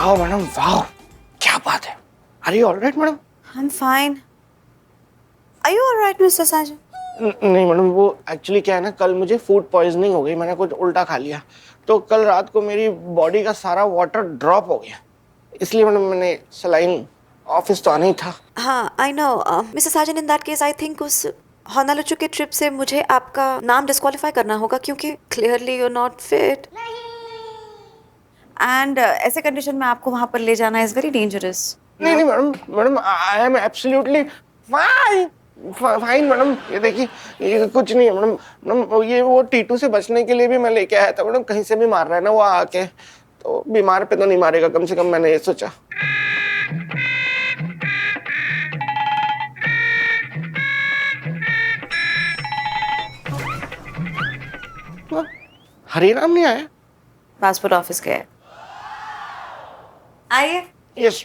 वाह मैडम वाह, क्या बात है। Are you alright madam? I'm fine. Are you alright, Mr. Sajan? नहीं मैडम, वो एक्चुअली क्या है ना, कल मुझे फूड पॉइजनिंग हो गई, मैंने कुछ उल्टा खा लिया, तो कल रात को मेरी बॉडी का सारा वाटर ड्रॉप हो गया, इसलिए मैडम मैंने सलाइन, ऑफिस तो आना ही था। हाँ, I know. Mr. Sajan, in that case, I think उस होनालुचु के ट्रिप से मुझे आपका नाम डिस्क्वालीफाई करना होगा क्योंकि clearly you're not fit. And ऐसे कंडीशन में आपको वहाँ पर ले जाना is very dangerous. नहीं नहीं madam, madam I am absolutely fine, fine madam. ये देखिए, ये कुछ नहीं है मैडम। मैडम ये वो टीटू से बचने के लिए भी मैं लेके आया था मैडम, कहीं से भी मार रहा है ना वो आके, तो बीमार पे तो नहीं मारेगा, कम से कम मैंने ये सोचा। हरिराम नहीं आया? पासपोर्ट ऑफिस गए। आइए। यस।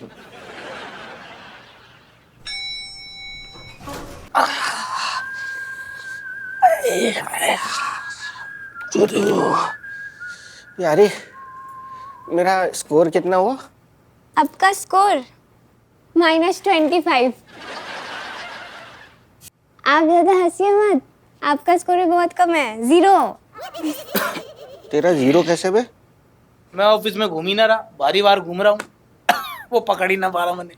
यारी, मेरा स्कोर कितना हुआ? आपका स्कोर -25। आप ज्यादा हंसिए मत, आपका स्कोर भी बहुत कम है, 0। तेरा 0 कैसे बे? मैं ऑफिस में घूम ही ना रहा, बारी बार घूम रहा हूँ। वो पकड़ ही ना पा रहा मैंने।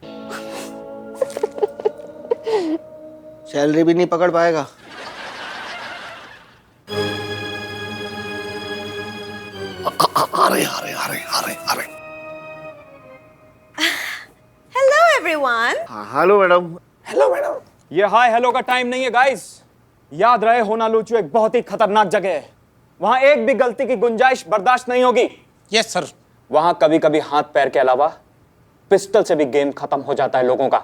सैलरी भी नहीं पकड़ पाएगा। अरे अरे अरे अरे अरे। Hello everyone. हाँ हेलो मैडम। Hello madam. ये हाय हेलो का टाइम नहीं है गाइस। याद रहे होनालुचु एक बहुत ही खतरनाक जगह है, वहां एक भी गलती की गुंजाइश बर्दाश्त नहीं होगी। Yes sir. वहां कभी कभी हाथ पैर के अलावा पिस्टल से भी गेम खत्म हो जाता है लोगों का।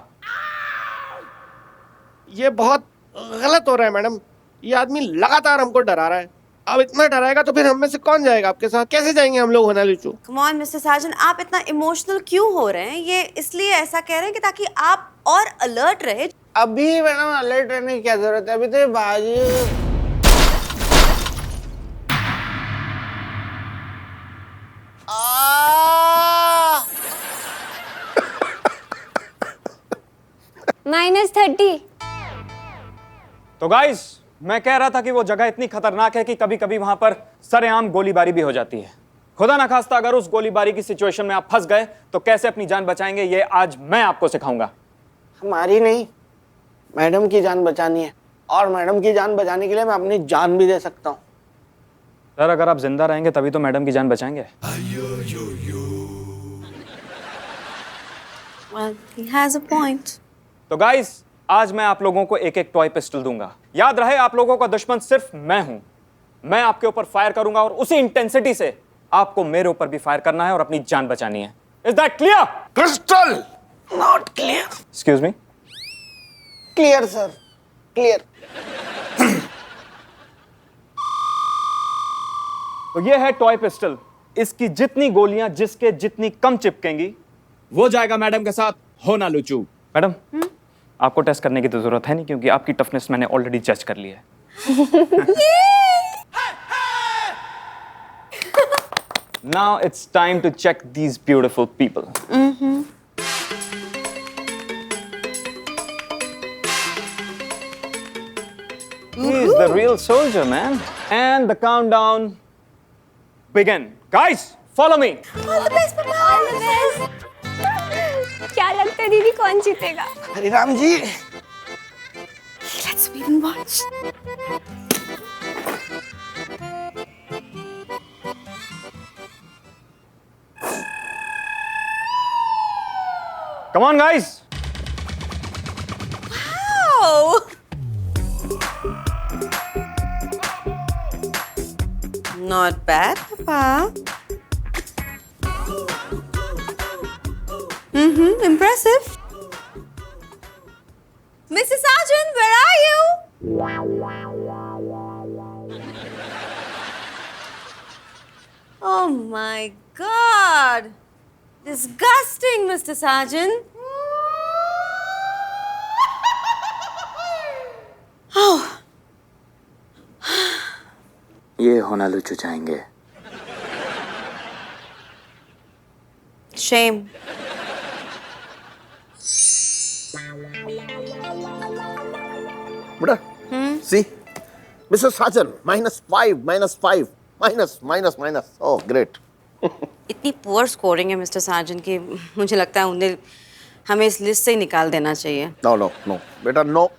ये बहुत गलत हो रहा है मैडम, ये आदमी लगातार हमको डरा रहा है। अब इतना डराएगा तो फिर हम में से कौन जाएगा आपके साथ? कैसे जाएंगे हम लोग होनालुचु? Come on, Mr. Sajan, आप इतना इमोशनल क्यों हो रहे हैं? ये इसलिए ऐसा कह रहे हैं कि ताकि आप और अलर्ट रहे। अभी मैडम अलर्ट रहने की क्या जरूरत है? अभी तो ये बाजी। -30। तो गाइस, मैं कह रहा था कि वो जगह इतनी खतरनाक है कि कभी कभी वहां पर सरेआम गोलीबारी भी हो जाती है। खुदा ना खास्ता अगर उस गोलीबारी की सिचुएशन में आप फंस गए तो कैसे अपनी जान बचाएंगे, ये आज मैं आपको सिखाऊंगा। हमारी नहीं, मैडम की जान बचानी है, और मैडम की जान बचाने के लिए मैं अपनी जान भी दे सकता हूँ। सर अगर आप जिंदा रहेंगे तभी तो मैडम की जान बचाएंगे। Well, he has a point. तो गाइस, आज मैं आप लोगों को एक एक टॉय पिस्टल दूंगा। याद रहे, आप लोगों का दुश्मन सिर्फ मैं हूं। मैं आपके ऊपर फायर करूंगा और उसी इंटेंसिटी से आपको मेरे ऊपर भी फायर करना है और अपनी जान बचानी है। Is that clear? Crystal not clear. Excuse me? Clear sir, clear. तो ये है टॉय पिस्टल। इसकी जितनी गोलियां जिसके जितनी कम चिपकेंगी वो जाएगा मैडम के साथ होनालुचु। मैडम, आपको टेस्ट करने की तो जरूरत है नहीं क्योंकि आपकी टफनेस मैंने ऑलरेडी जज कर लिया है। Now it's time to check these beautiful people. He is the real soldier, man. And the countdown begin. Guys, follow me. All the best. क्या लगता है दीदी कौन जीतेगा? हरिराम जी। Let's wait and watch. Come on, guys. Oh! Not bad, Papa. Impressive. Mrs. Sargent, where are you? Oh my God. Disgusting, Mr. Sargent. Oh. ये होनालुचु जाएंगे। shame. बेटा सी mister साजन -5 minus oh great इतनी पुअर स्कोरिंग है mister साजन की, मुझे लगता है उन्हें हमें इस लिस्ट से ही निकाल देना चाहिए। नो नो नो बेटा नो,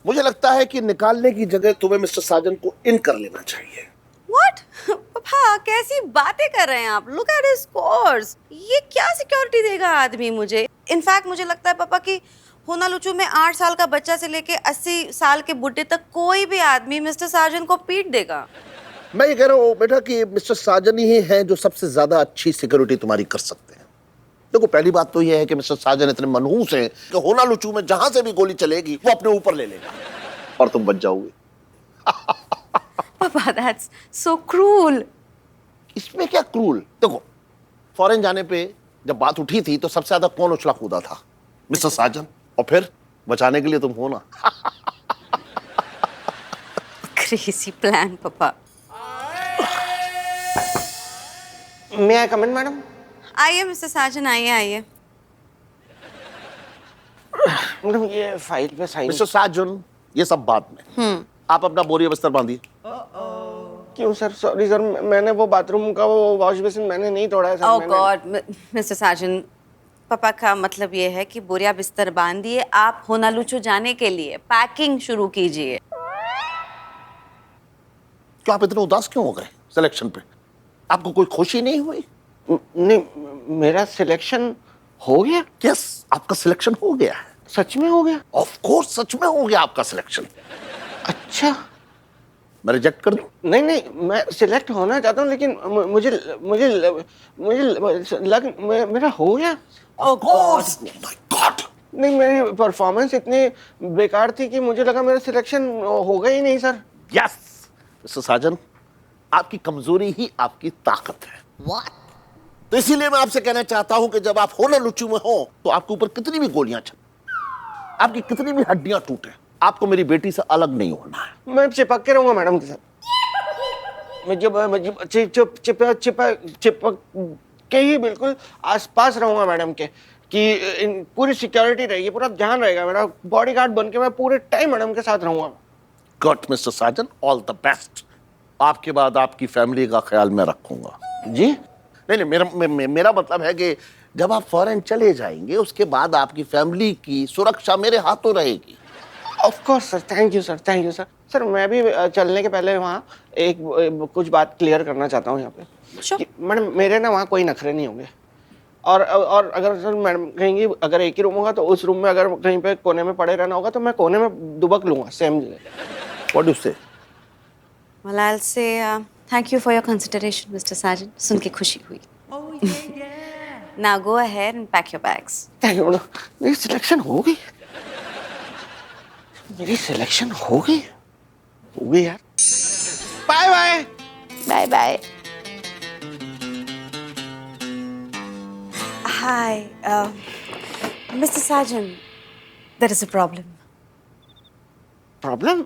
मुझे लगता है कि निकालने की जगह तुम्हें मिस्टर साजन को इन कर लेना चाहिए। What? पापा कैसी बातें कर रहे हैं आप? Look at his scores. ये क्या सिक्योरिटी देगा आदमी मुझे? इनफैक्ट मुझे लगता है पापा कि होनालुचू में 8 साल का बच्चा से लेके 80 साल के बुढ़े तक कोई भी आदमी मिस्टर साजन को पीट देगा। मैं ये कह रहा हूँ बेटा कि मिस्टर साजन ही हैं जो सबसे ज्यादा अच्छी सिक्योरिटी तुम्हारी कर सकते हैं। देखो पहली बात तो ये है कि मिस्टर साजन इतने मनहूस हैं कि होनालुचू में जहां से भी गोली चलेगी वो अपने ऊपर ले लेगा और तुम बच जाओगे। पापा that's so cruel. इसमें क्या क्रूल? देखो फॉरेन जाने पे जब बात उठी थी तो सबसे ज्यादा कौन उछला कूदा था? मिस्टर साजन। और फिर बचाने के लिए तुम हो ना। Crazy plan पापा। मे आई कम इन मैडम? आइए मिस्टर साजन, आइए आइए। मैडम ये फाइल पे साइन। मिस्टर साजन ये सब बाद में, आप अपना बोरिया बिस्तर बांधिए। क्यों सर? सॉरी सर, मैंने वो बाथरूम का वो वॉश बेसिन मैंने नहीं तोड़ा है सर। ओह मैंने- गॉड मिस्टर साजन, पापा का मतलब ये है कि बोरिया बिस्तर बांधिए, आप होनालुचू जाने के लिए पैकिंग शुरू कीजिए। क्यों आप इतने उदास क्यों हो गए सिलेक्शन पे? आपको कोई खुशी नहीं हुई? नहीं, मेरा सिलेक्शन हो गया। यस आपका सिलेक्शन हो गया है। सच में हो गया? ऑफ कोर्स सच में हो गया आपका सिलेक्शन। अच्छा। मैं रिजेक्ट कर दूं? नहीं नहीं, मैं सिलेक्ट होना चाहता हूँ लेकिन मुझे मुझे मुझे मेरा हो गया। Of course. My God. नहीं, मेरी परफॉर्मेंस इतनी बेकार थी कि मुझे लगा मेरा सिलेक्शन होगा ही नहीं सर। यस मिस्टर साजन, आपकी कमजोरी ही आपकी ताकत है। व्हाट? तो इसीलिए मैं आपसे कहना चाहता हूं कि जब आप होनालुचू में हो तो आपके ऊपर कितनी भी गोलियां चलें, आपकी कितनी भी हड्डियां टूटे, आपको मेरी बेटी से अलग नहीं होना है। मैं चिपक के रहूंगा मैडम के साथ। मैं जब चिपक के ही बिल्कुल आसपास रहूंगा मैडम के, कि पूरी सिक्योरिटी रहेगी, पूरा ध्यान रहेगा मेरा, बॉडीगार्ड बन के मैं पूरे टाइम मैडम के साथ रहूंगा। God mister Sajan, all the best. आपके बाद आपकी फैमिली का ख्याल मैं रखूंगा। जी? नहीं नहीं, मेरा मतलब है कि जब आप फॉरेन चले जाएंगे उसके बाद आपकी फैमिली की सुरक्षा मेरे हाथों रहेगी। Of course sir, thank you sir, thank you sir. Sir मैं भी चलने के पहले वहाँ एक कुछ बात क्लियर करना चाहता हूँ यहाँ पे। Sure. कि मैडम मेरे ना वहाँ कोई नखरे नहीं होंगे, और अगर सर मैडम कहेंगी अगर एक ही रूम होगा तो उस रूम में अगर कहीं पे कोने में पड़े रहना होगा तो मैं कोने में दुबक लूंगा सेम जगह। व्हाट डू यू से? Well, I'll say thank you for your consideration, Mr. Sajan. सुन के खुशी हुई। Now go ahead and pack your bags. Thank you madam. मेरी सिलेक्शन हो गई, मेरी सिलेक्शन हो गई यार। Bye bye. Bye bye. Hi, Mr. Sajan. There is a problem. Problem?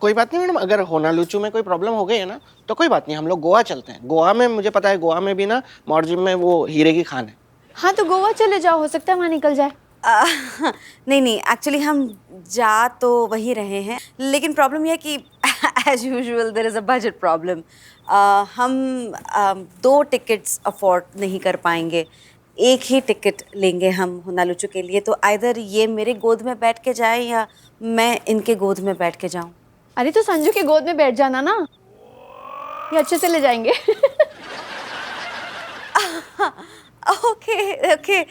कोई बात नहीं मैडम, अगर होनालुचू में कोई प्रॉब्लम हो गई है ना तो कोई बात नहीं, हम लोग गोवा चलते हैं। गोवा में मुझे पता है, गोवा में भी ना मॉर्जिम में वो हीरे की खान है। हाँ तो गोवा चले जाओ, हो सकता है वहाँ निकल जाए। नहीं एक्चुअली हम जा तो वही रहे हैं, लेकिन प्रॉब्लम यह है कि as usual there is a budget problem. हम 2 टिकट्स अफोर्ड नहीं कर पाएंगे, एक ही टिकट लेंगे हम होनालुचू के लिए। तो आइदर ये मेरे गोद में बैठ के जाए या मैं इनके गोद में बैठ के जाऊं। अरे तो संजू के गोद में बैठ जाना ना, ये अच्छे से ले जाएंगे। ओके।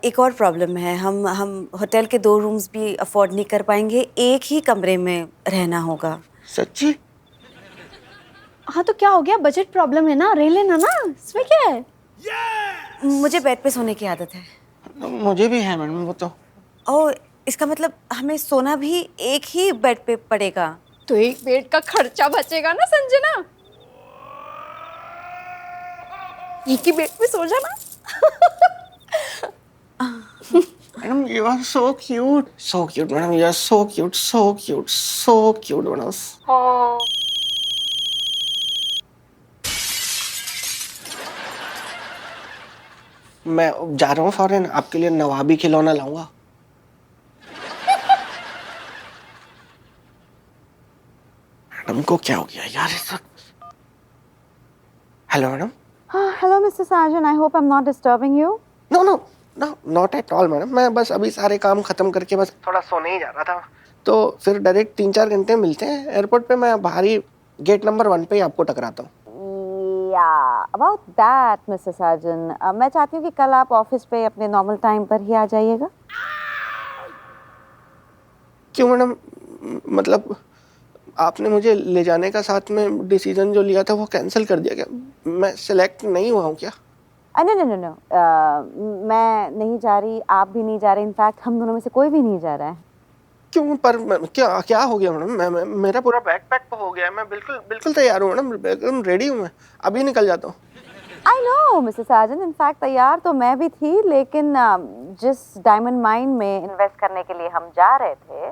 एक और प्रॉब्लम है, हम होटल के 2 रूम्स भी अफोर्ड नहीं कर पाएंगे, एक ही कमरे में रहना होगा। सच्ची? हाँ तो क्या हो गया, बजट प्रॉब्लम है ना, रह लेना ना, इसमें क्या है। मुझे बेड पे सोने की आदत है। मुझे भी है मैडम वो तो। ओह, इसका मतलब हमें सोना भी एक ही बेड पे पड़ेगा। तो एक बेड का खर्चा बचेगा ना संजना, एक ही बेड पे सो जाना। Madam you are so cute madam, you are so cute madam. मैं जा रहा हूँ फॉरेन, आपके लिए नवाबी खिलौना लाऊंगा। मैडम को क्या हो गया यार इस वक्त? Hello madam. Hello, Mr. Sajan. I hope I'm not disturbing you. No no no, not at all madam. मैं बस अभी सारे काम खत्म करके बस थोड़ा सोने ही जा रहा था, तो फिर डायरेक्ट 3-4 घंटे मिलते हैं एयरपोर्ट पे। मैं बाहरी गेट नंबर 1 पे ही आपको टकराता हूँ। Yeah, about that, Mr. Sajan. मैं चाहती हूँ कि कल आप ऑफिस पे अपने नॉर्मल टाइम पर ही आ जाइएगा। क्यों मैडम? मतलब आपने मुझे ले जाने का साथ में डिसीजन जो लिया था वो कैंसिल कर दिया क्या? मैं सिलेक्ट नहीं हुआ हूँ क्या? नो नो नो नो, मैं नहीं जा रही, आप भी नहीं जा रहे। इनफैक्ट हम दोनों में से कोई भी नहीं जा रहा है। क्यों? पर क्या क्या हो गया मैडम? मेरा पूरा बैग पैक हो गया है। मैं बिल्कुल बिल्कुल तैयार हूँ मैडम, एकदम रेडी हूँ। मैं अभी निकल जाता हूँ। I know mister Sajan, in fact तैयार तो मैं भी थी, लेकिन जिस डायमंड माइन में इन्वेस्ट करने के लिए हम जा रहे थे,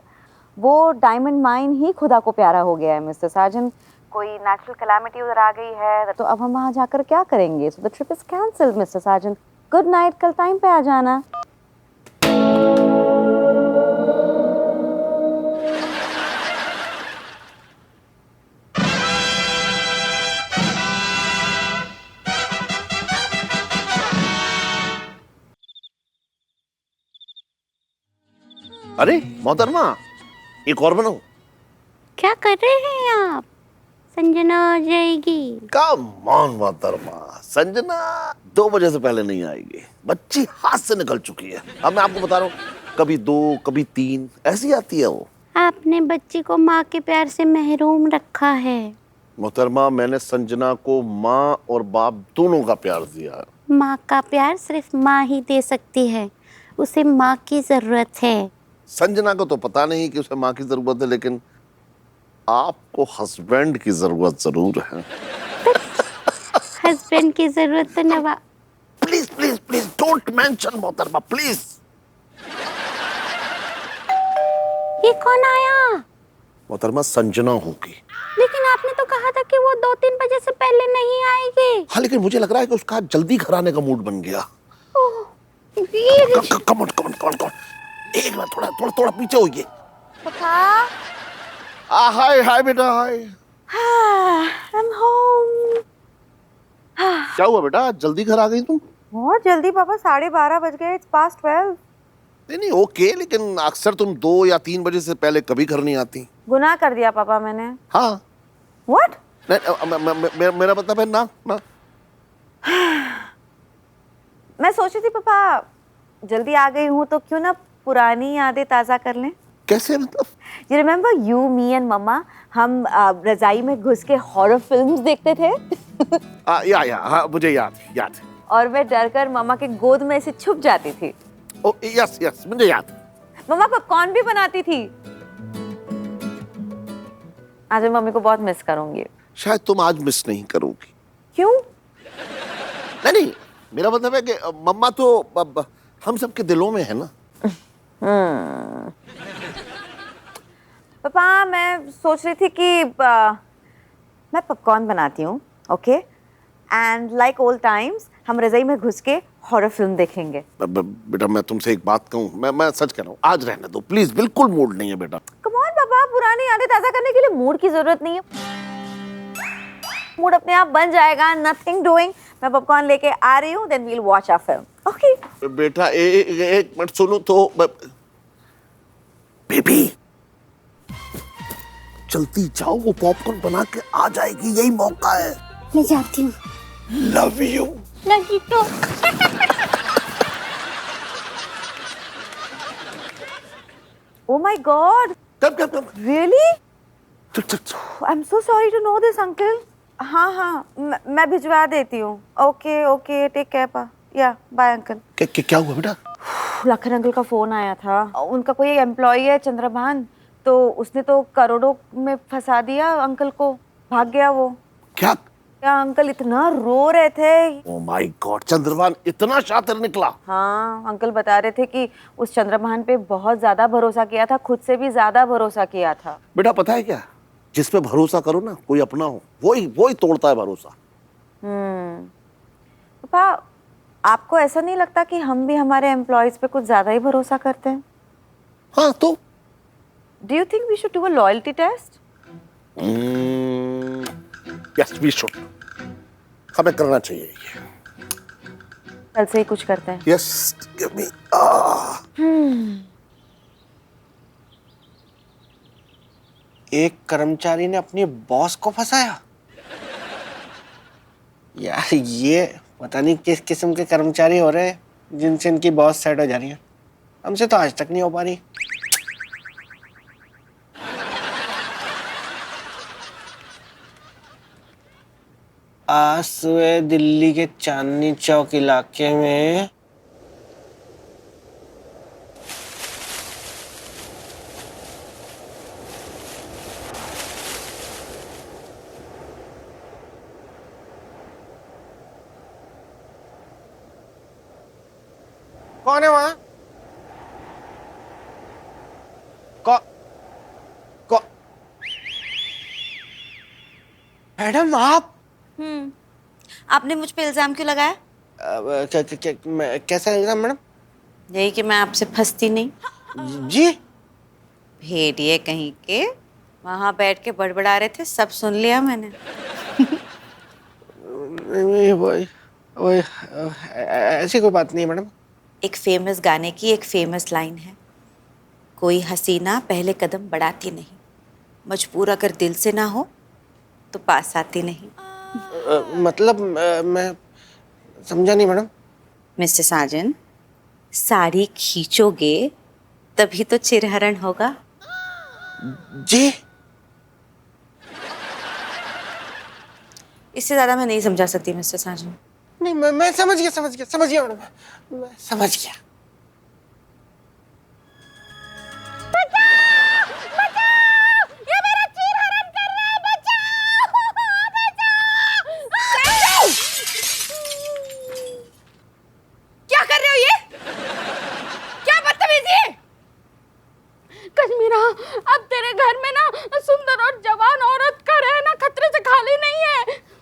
वो डायमंड माइन ही खुदा को प्यारा हो गया है मिस्टर साजन। कोई नेचुरल कैलामिटी उधर आ गई है, तो अब हम वहाँ जाकर क्या करेंगे? So the trip is cancelled mister Sajan. Good night, कल टाइम पे आ जाना। अरे मोहतरमा, एक और बनाओ। क्या कर रहे हैं आप? संजना आ जाएगी। कम ऑन मोहतरमा, संजना 2 बजे से पहले नहीं आएगी। बच्ची हाथ से निकल चुकी है। अब मैं आपको बता रहा हूँ, कभी 2 कभी 3 ऐसी आती है वो। आपने बच्ची को माँ के प्यार से महरूम रखा है। मोहतरमा, मैंने संजना को माँ और बाप दोनों का प्यार दिया है। माँ का प्यार सिर्फ माँ ही दे सकती है, उसे माँ की जरूरत है। संजना को तो पता नहीं कि उसे माँ की जरूरत है, लेकिन आपको हस्बैंड की जरूरत जरूर है। हस्बैंड की जरूरत तो नवा। Please please please don't mention मोहतरमा, प्लीज। ये कौन आया? मोहतरमा, संजना होगी। लेकिन आपने तो कहा था कि वो 2-3 बजे से पहले नहीं आएगी। हाँ, लेकिन मुझे लग रहा है कि उसका जल्दी घर आने का मूड बन गया। कम ऑन, एक मिनट, थोड़ा पीछे होइए। पापा, हाय हाय बेटा, हाय। I'm home. क्या हुआ बेटा, जल्दी घर आ गई तुम? बहुत जल्दी पापा, 12:30 बज गए। It's past 12. नहीं ओके, लेकिन अक्सर तुम 2 या 3 बजे से पहले कभी घर नहीं आती। गुनाह कर दिया पापा मैंने। हाँ। What? मेरा मतलब है ना। मैं सोची थी पापा, जल्दी आ गई हूँ तो क्यों ना पुरानी यादें ताज़ा कर लें। कैसे मतलब? You remember you, me and मम्मा, हम रजाई में घुस के हॉरर फिल्म्स देखते थे। हाँ, मुझे याद। और मैं डर कर मम्मा के गोद में ऐसे छुप जाती थी। ओ यस, मुझे याद। मम्मा पॉपकॉर्न भी बनाती थी। आज मैं मम्मी को बहुत मिस करूंगी। शायद तुम आज मिस नहीं करोगी। क्यों? नहीं, मेरा मतलब है कि मम्मा तो अब हम सबके दिलों में है ना। पापा, मैं सोच रही थी कि मैं पॉपकॉर्न बनाती हूँ, okay, and like old times हम रजाई में घुस के हॉरर फिल्म देखेंगे। बेटा, मैं तुमसे एक बात कहूँ, मैं सच कह रहा हूँ, आज रहने दो प्लीज। बिल्कुल मूड नहीं है बेटा। कम ऑन पापा, पुरानी यादें ताज़ा करने के लिए मूड की जरूरत नहीं है। मूड अपने आप बन जाएगा। Nothing doing. मैं पॉपकॉर्न लेके आ रही हूँ, then we'll watch a film. Okay बेटा, एक मिनट सुनो तो। बेबी, जल्दी जाओ, वो पॉपकॉर्न बना के आ जाएगी, यही मौका है। मैं जाती हूँ। Love you. लगी तो। Oh my God! कब Really? चल। I'm so sorry to know this, uncle. हाँ, मैं भिजवा देती हूँ। Okay, take care, पा। Yeah, bye, uncle. क्या हुआ बेटा? लखन अंकल का फोन आया था। उनका कोई एम्प्लॉय है चंद्रभान, तो उसने तो करोड़ों में फंसा दिया अंकल को। भाग गया वो। क्या अंकल इतना रो रहे थे। ओह माय गॉड, चंद्रभान इतना शातिर निकला। हाँ, अंकल बता रहे थे कि उस चंद्रभान पे बहुत ज्यादा भरोसा किया था, खुद से भी ज्यादा भरोसा किया था। बेटा, पता है क्या, जिस पे भरोसा करो ना, कोई अपना हो, वही तोड़ता है भरोसा। पापा, आपको ऐसा नहीं लगता कि हम भी हमारे एम्प्लॉयज पे कुछ ज्यादा ही भरोसा करते हैं? हाँ तो do you think we should do a loyalty test? Yes we should, हमें करना चाहिए ये। कल से ही कुछ करते हैं। Yes give me. एक कर्मचारी ने अपने बॉस को फंसाया। यार ये पता नहीं किस किस्म के कर्मचारी हो रहे हैं जिनसे इनकी बॉस सेट हो जा रही है। हमसे तो आज तक नहीं हो पा रही। आज सुबह दिल्ली के चांदनी चौक इलाके में कौन है वहां? कौ कौ मैडम आप आपने मुझ पे इल्जाम क्यों लगाया? कैसा एग्जाम मैडम? यही कि मैं आपसे फंसती नहीं। जी भेड़िए कहीं के वहां बैठ के बड़बड़ा रहे थे, सब सुन लिया मैंने। वही ऐसी कोई बात नहीं है मैडम। एक फेमस गाने की एक फेमस लाइन है, कोई हसीना पहले कदम बढ़ाती नहीं, मजबूर अगर दिल से ना हो तो पास आती नहीं। मतलब मैं समझा नहीं मैडम। मिस्टर साजन, साड़ी खींचोगे तभी तो चिरहरण होगा। जी इससे ज्यादा मैं नहीं समझा सकती मिस्टर साजन। नहीं मैं समझ गया मैडम, मैं समझ गया। ये मेरा चीरहरण कर रहा है, बचाओ बचाओ। क्या कर रहे हो ये? क्या बदतमीजी है? कश्मीरा, अब तेरे घर में ना सुंदर और जवान औरत का रहना खतरे से खाली नहीं है।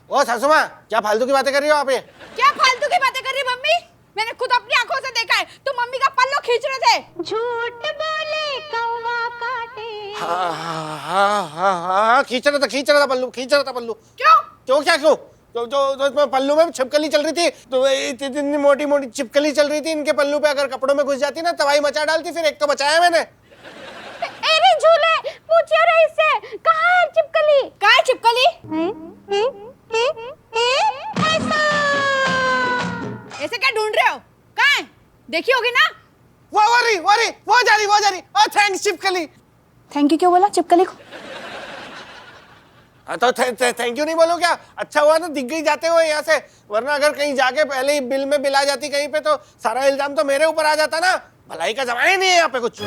ओ सासू माँ, क्या फालतू की बातें कर रही हो आप? ये क्या फालतू की बातें कर रही मम्मी? मैंने खुद अपनी आंखों से देखा है, तुम मम्मी का पल्लू खींच रहे थे। झूठ बोले कौवा काटे। हाँ खींच रहा था पल्लू, क्यों? क्यों? जो इसमें पल्लू में छिपकली चल रही थी, तो इतनी मोटी मोटी छिपकली चल रही थी, इनके पल्लू पे अगर कपड़ों में घुस जाती ना तबाही मचा डालती। फिर एक तो बचाया मैंने। अरे झूले, पूछिए रईस से, कहाँ है छिपकली? कहाँ है छिपकली? ऐसे क्या ढूंढ रहे हो? कहाँ है? देखी होगी ना? वो जा रही। थैंक्स छिपकली। थैंक यू क्यों बोला छिपकली को? हाँ तो थैंक यू नहीं बोलो क्या? अच्छा हुआ ना दिख गई जाते हुए यहाँ से, वरना अगर कहीं जाके पहले ही बिल में बिल आ जाती कहीं पे तो सारा इल्जाम तो मेरे ऊपर आ जाता ना। भलाई का जमाना ही नहीं है यहाँ पे कुछ।